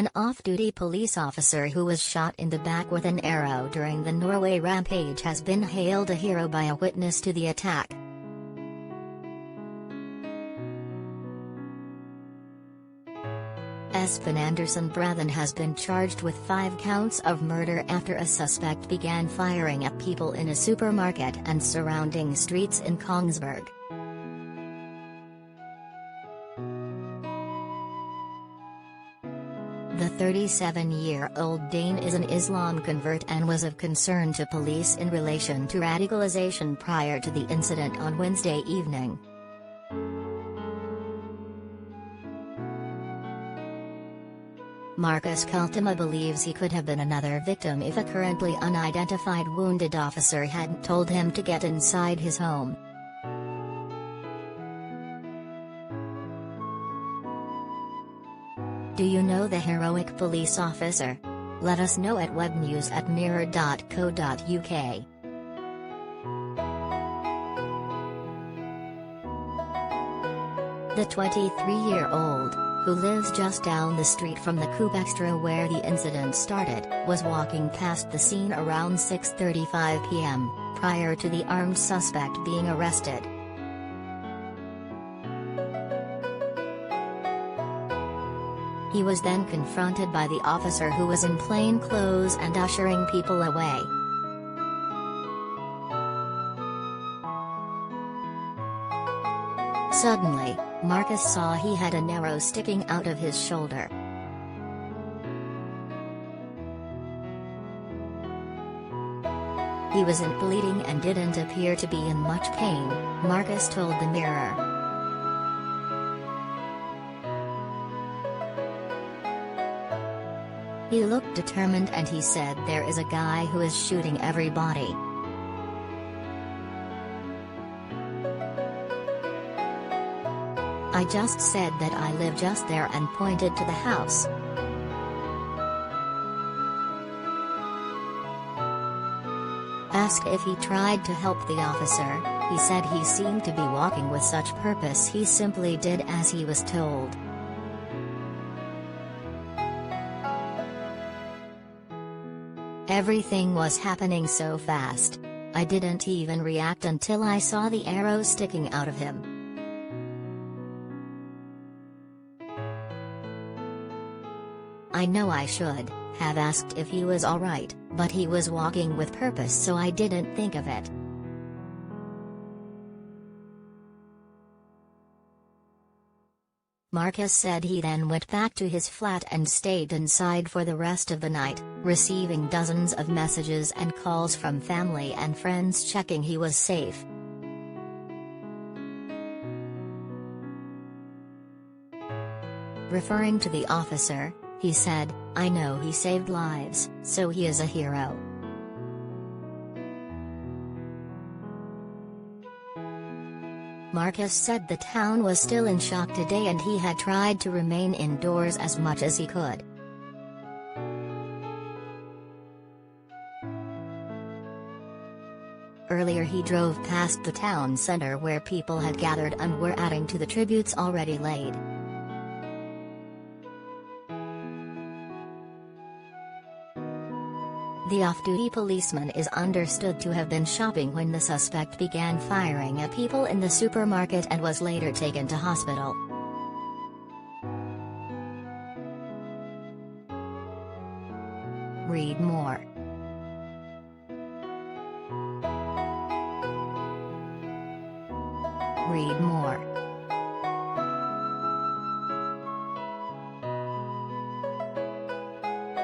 An off-duty police officer who was shot in the back with an arrow during the Norway rampage has been hailed a hero by a witness to the attack. Espen Andersen Brathen has been charged with 5 counts of murder after a suspect began firing at people in a supermarket and surrounding streets in Kongsberg. The 37-year-old Dane is an Islam convert and was of concern to police in relation to radicalization prior to the incident on Wednesday evening. Marcus Kultima believes he could have been another victim if a currently unidentified wounded officer hadn't told him to get inside his home. Do you know the heroic police officer? Let us know at webnews@mirror.co.uk. The 23-year-old, who lives just down the street from the Coop Extra where the incident started, was walking past the scene around 6:35 p.m., prior to the armed suspect being arrested. He was then confronted by the officer who was in plain clothes and ushering people away. Suddenly, Marcus saw he had an arrow sticking out of his shoulder. He wasn't bleeding and didn't appear to be in much pain, Marcus told the Mirror. He looked determined and he said, "There is a guy who is shooting everybody." I just said that I live just there and pointed to the house. Asked if he tried to help the officer, he said he seemed to be walking with such purpose he simply did as he was told. Everything was happening so fast. I didn't even react until I saw the arrow sticking out of him. I know I should have asked if he was alright, but he was walking with purpose so I didn't think of it. Marcus said he then went back to his flat and stayed inside for the rest of the night, receiving dozens of messages and calls from family and friends checking he was safe. Referring to the officer, he said, "I know he saved lives, so he is a hero." Marcus said the town was still in shock today and he had tried to remain indoors as much as he could. Earlier he drove past the town center where people had gathered and were adding to the tributes already laid. The off-duty policeman is understood to have been shopping when the suspect began firing at people in the supermarket and was later taken to hospital. Read more. Read more.